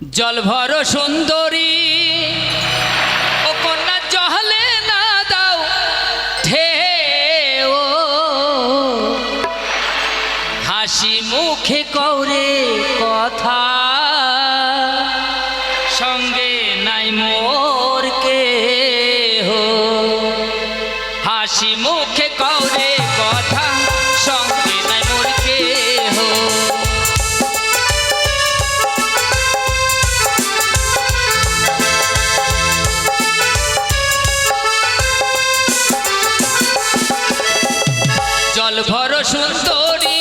জল ভর সুন্দরী ও কন্যা জলে না দাও ঢেউ, হাসি মুখে কওরে কথা, সঙ্গে নাই মোর কেহ। হাসি মুখে কওরে কথা, সঙ্গে নাই মোর কেহ। জল ভর সুন্দরী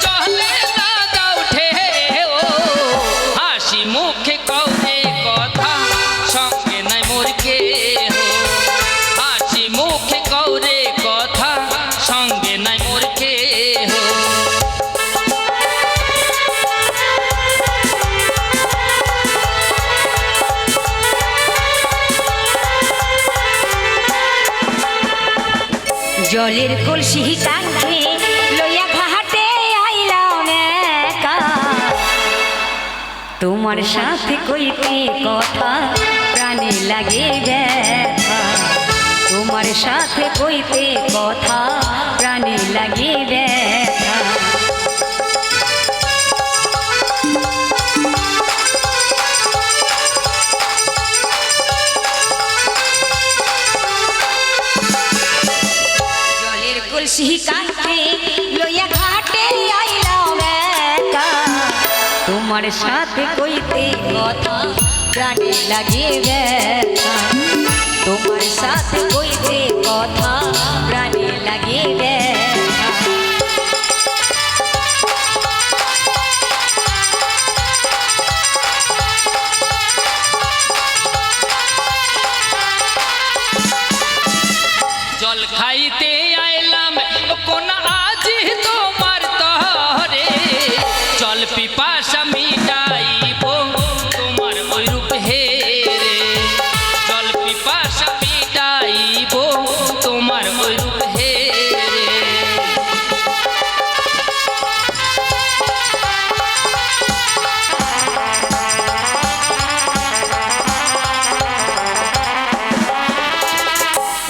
জলে না দাও ঢেউ, হাসি মুখে কওরে কথা, সঙ্গে নাই মোর কেহ। হাসি মুখে কওরে কথা, সঙ্গে নাই মোর কেহ। জলের কলসি কাঁধে লইয়া ঘাটে আইলাম একা, তোমার সাথে কইতে কথা প্রাণে লাগে ব্যথা। তোমার সাথে কইতে কথা প্রাণে লাগে ব্যথা। কলসি কাঁধে লইয়া ঘাটে আইলাম একা, তোমার সাথে কইতে কথা প্রাণে লাগে ব্যথা। তোমার সাথে কইতে কথা প্রাণে লাগে ব্যথা। জল খাইতে আইলাম কোনা আজি তোমার তরে, জল পিপাসা মিটাইব তোমার ওই রূপ হেরে। জল পিপাসা মিটাইব তোমার ওই রূপ হেরে।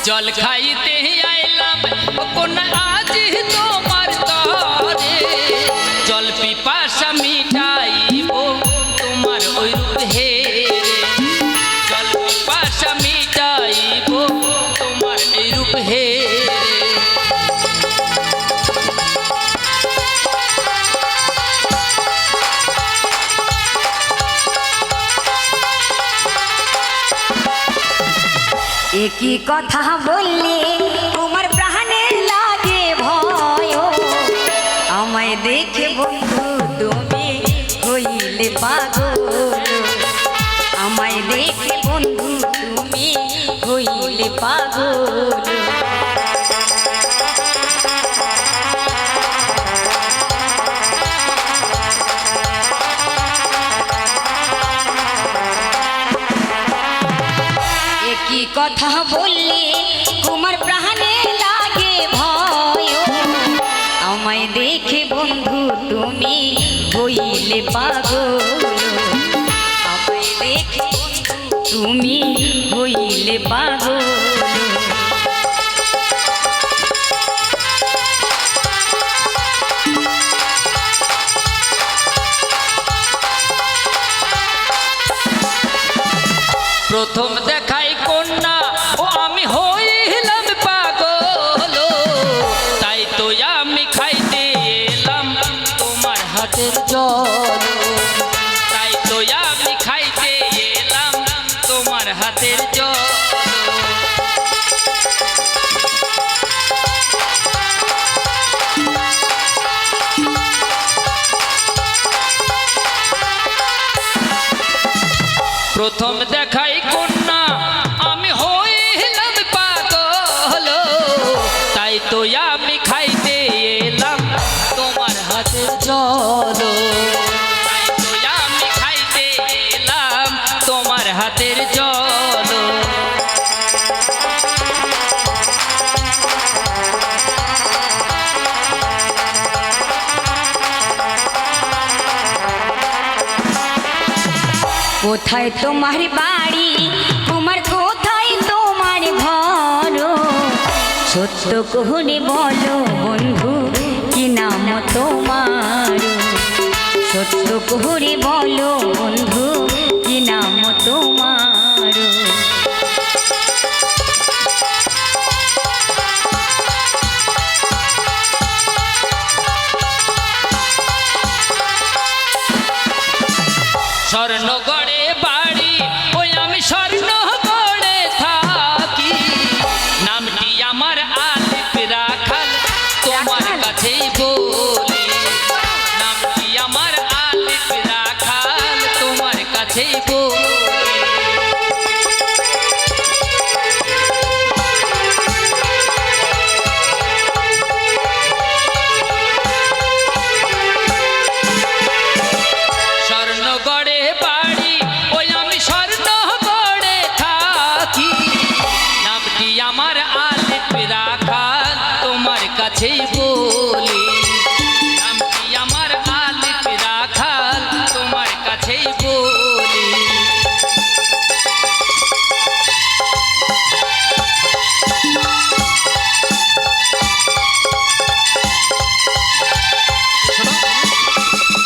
জল খাইতে আইলাম কোনা আজি তোমার তরে, জল পিপাসা মিটাইব তোমার ওই রূপ হেরে। জল পিপাসা মিটাইব তোমার এই রূপ হেরে। একই কথা বললে তোমার প্রাণে লাগে ভয়, আমায় দেখে বন্ধু তুমি হইলে পাগল। আমায় দেখে বন্ধু তুমি হইলে পাগল। একই কথা বললে তোমার প্রাণে লাগে ভয়, আমায় দেখে বন্ধু তুমি হইলে পাগল। আমায় দেখে বন্ধু তুমি হইলে পাগল। প্রথম দেখাই কন্যা ও আমি হইলাম পাগল, তাই তো আমি খাইতে এলাম তোমার হাতের জল। তাই তো আমি খাইতে এলাম তোমার হাতের জল। প্রথম দেখাই কন্যা আমি হইলাম পাগল, তাই তো আমি খাইতে এলাম তোমার হাতের জল। তাই তো আমি খাইতে এলাম তোমার হাতের জল। কোথায় তোমার বাড়ি তোমার কোথায় তোমার ঘর সত্য কোহনে বলো বন্ধু কি নাম তোমার সত্য কোহরে বলো বন্ধু কি নাম তোমার স্বর্ণগড়ে বাড়ি ওই আমি স্বর্ণগড়ে থাকি নামটি আমার আলিফ রাখাল তোমার কাছেই বলি নামটি আমার আলিফ রাখাল তোমার কাছেই বলি স্বর্ণগড়ে বাড়ি ওই আমি স্বর্ণগড়ে থাকি নামটি আমার আলিফ রাখাল তোমার কাছেই বলি নামটি আমার আলিফ রাখাল তোমার কাছেই বলি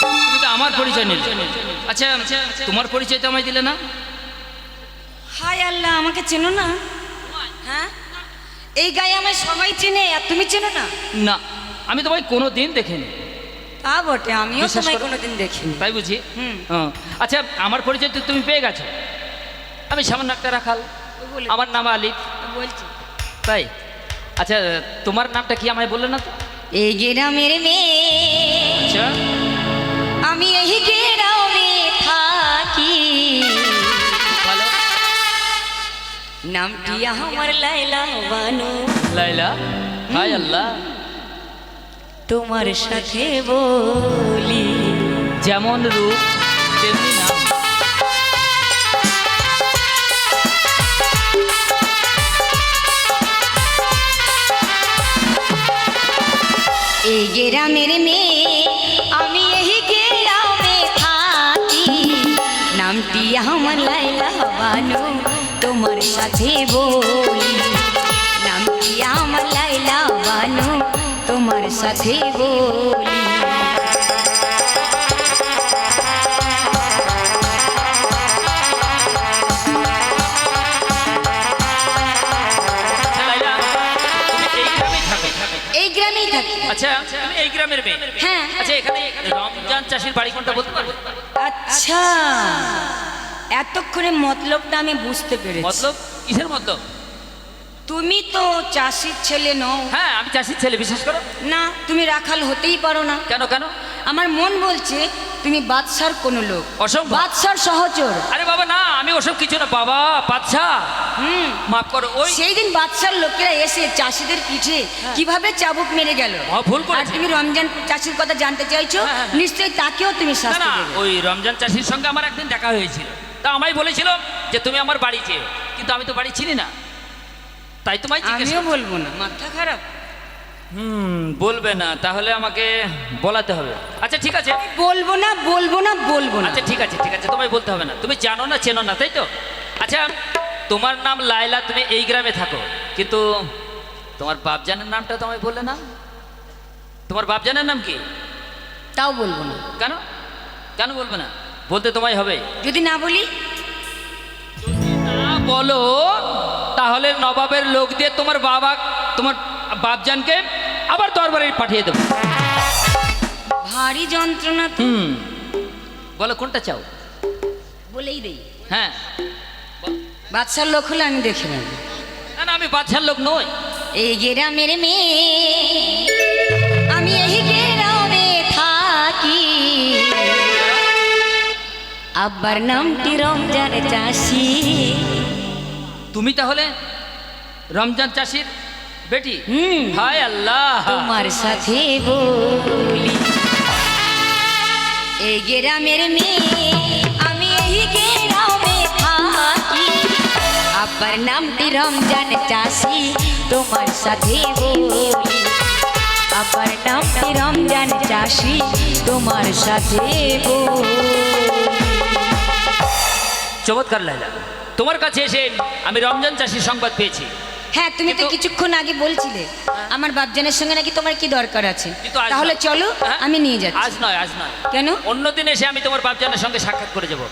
তুমি তো আমার পরিচয় নিলে আচ্ছা তোমার পরিচয় তো আমায় দিলে না হায় আল্লাহ আমাকে চেনো না হ্যাঁ এই গায়ে আমায় সবাই চেনে আর তুমি চেনো না না আমি তোমায় কোনো দিন দেখিনি তা বটে আমিও বিশ্বাস তোমায় করো। কোনোদিন দেখিনি তাই বুঝি হুম। আচ্ছা আমার পরিচয় তো তুমি পেয়ে গেছো আমি সামান্য একটা রাখাল ওই বলে আমার নাম আলিফ বলছি তাই আচ্ছা তোমার নামটা কি আমায় বললে না তো এই গ্রামের মেয়ে আচ্ছা আমি এই গ্রামে থাকি ভালো নামটি আমার লাইলা বানু লাইলা হাই আল্লাহ তোমার সাথে বলি যেমন রূপ তেমনি নাম এই গ্রামের মেয়ে আমি এই গ্রামে থাকি নামটি আমার লাইলা বানু তোমার সাথে বলি নামটি আমার লাইলা বানু তোমার সাথে বলি আচ্ছা, লাইলা, তুমি এই গ্রামেই থাকো। এই গ্রামেই থাকি আচ্ছা তুমি এই গ্রামের মেয়ে হ্যাঁ। আচ্ছা এখানে রমজান চাষির বাড়ি কোনটা বলতে পারবে আচ্ছা এতক্ষণে মতলবটা আমি বুঝতে পেরেছি মতলব কিসের মতলব তুমি তো চাষির ছেলে নও হ্যাঁ আমি চাষির ছেলে বিশ্বাস করো না তুমি রাখাল হতেই পারো না কেন কেন আমার মন বলছে তুমি বাদশার কোনো লোক অসম্ভব বাদশার সহচর আরে বাবা না আমি ওসব কিছু না বাবা বাচ্চা হুম মাফ করো ওই সেই দিন বাদশার লোকেরা এসে চাষিদের পিঠে কিভাবে চাবুক মেরে গেল ভুল করেছে। আর তুমি রমজান চাষির কথা জানতে চাইছো হ্যাঁ, হ্যাঁ। নিশ্চয়ই তাকেও তুমি না শাস্তি না দেবে ওই রমজান চাষির সঙ্গে আমার একদিন দেখা হয়েছিল তা আমায় বলেছিল যে তুমি আমার বাড়ি চেয়ে কিন্তু আমি তো বাড়ি চিনি না তাই তোমায় জিজ্ঞেস আমিও করছি। বলবো না মাথা খারাপ বলবে না তাহলে আমাকে বলাতে হবে আচ্ছা ঠিক আছে বলবো না বলবো না বলবো না আচ্ছা ঠিক আছে তোমায় বলতে হবে না তুমি জানো না চেনো না তাই তো আচ্ছা তোমার নাম লায়লা তুমি এই গ্রামে থাকো কিন্তু তোমার বাপজানের নামটা তো আমায় বললে না তোমার বাপজানের নাম কি তাও বলবো না কেন কেন বলবে না বলতে তোমায় হবে যদি না বলি না বলো তাহলে নবাবের লোক দিয়ে তোমার বাপজানকে আবার দরবারে পাঠিয়ে দেবো ভারী যন্ত্রণা তো বলো কোনটা চাও বলেই দেই হ্যাঁ বাদশার লোক হলে আমি দেখে নেব না না আমি বাদশার লোক নই এই গ্রামের মেয়ে আমি এই গ্রামে থাকি আব্বার নামটি রমজান চাষি তুমি তাহলে রমজান চাষির বেটি হায় আল্লাহ তোমার সাথে বলি এই গ্রামের মেয়ে আমি এই গ্রামে থাকি আব্বার নামটি রমজান চাষি তোমার সাথে বলি আব্বার নামটি রমজান চাষি তোমার সাথে বলি চমৎকার লাইলা, তোমার কাছে এসে আমি রমজান চাষির সংবাদ পেয়েছি। হ্যাঁ, তুমি তো কিন্তু- কিছুক্ষণ আগে বলছিলে আমার বাপজানের সঙ্গে নাকি তোমার কি দরকার আছে। কিন্তু আজ তাহলে নয়। চলো, হ্যাঁ? আমি নিয়ে যাচ্ছি। আজ নয়, আজ নয়, কেন? অন্য দিন এসে আমি তোমার বাপজানের সঙ্গে সাক্ষাৎ করে যাবো।